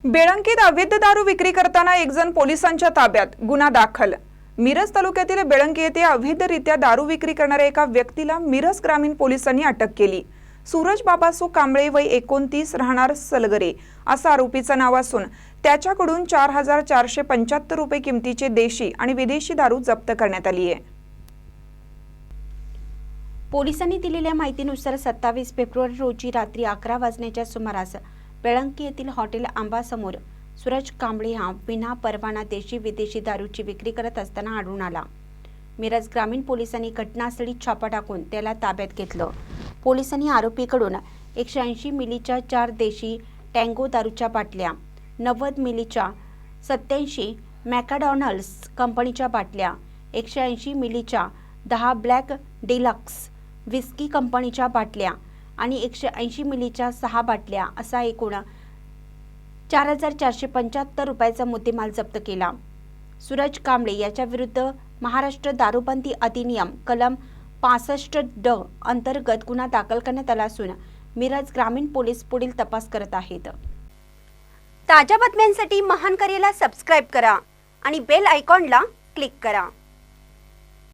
बेळंकीत अवैध दारू विक्री करताना एक जण पोलिसांच्या ताब्यात, गुन्हा दाखल। मिरज तालुक्यातील बेळंकी येथे अवैधरित्या दारू विक्री करणाऱ्या एका व्यक्तीला मिरज ग्रामीण पोलिसांनी अटक केली। सूरज बाबासो कांबळे वय 29 राहणार सलगरे असा आरोपीचं नाव असून त्याच्याकडून 4475 रुपये किमतीचे देशी आणि विदेशी दारू जप्त करण्यात आली आहे। पोलिसांनी दिलेल्या माहितीनुसार 27 फेब्रुवारी रोजी रात्री 11 वाजण्याच्या सुमारास बेळंकी येथील हॉटेल आंबा समोर सूरज कांबळे हा विना परवाना देशी विदेशी दारूची विक्री करत असताना आढळून आला। मिरज ग्रामीण पोलिसांनी घटनास्थळी छापा टाकून त्याला ताब्यात घेतलं। पोलिसांनी आरोपीकडून 180 मिलीच्या 4 देशी टँगो दारूच्या बाटल्या, 90 मिलीच्या 87 मॅकडॉनल्ड्स कंपनीच्या बाटल्या, 180 मिलीच्या 10 ब्लॅक डिलक्स विस्की कंपनीच्या बाटल्या आणि 180 मिलीच्या 6 बाटल्या असा एकूण 4475 रुपयाचा मुद्देमाल जप्त केला। सूरज कांबळे याच्या विरुद्ध महाराष्ट्र दारूबंदी अधिनियम कलम 65D अंतर्गत गुन्हा दाखल करण्यात आला असून मिरज ग्रामीण पोलीस पुढील तपास करत आहेत। ताज्या बातम्यांसाठी महान करेला सबस्क्राइब करा आणि बेल आयकॉनला क्लिक करा।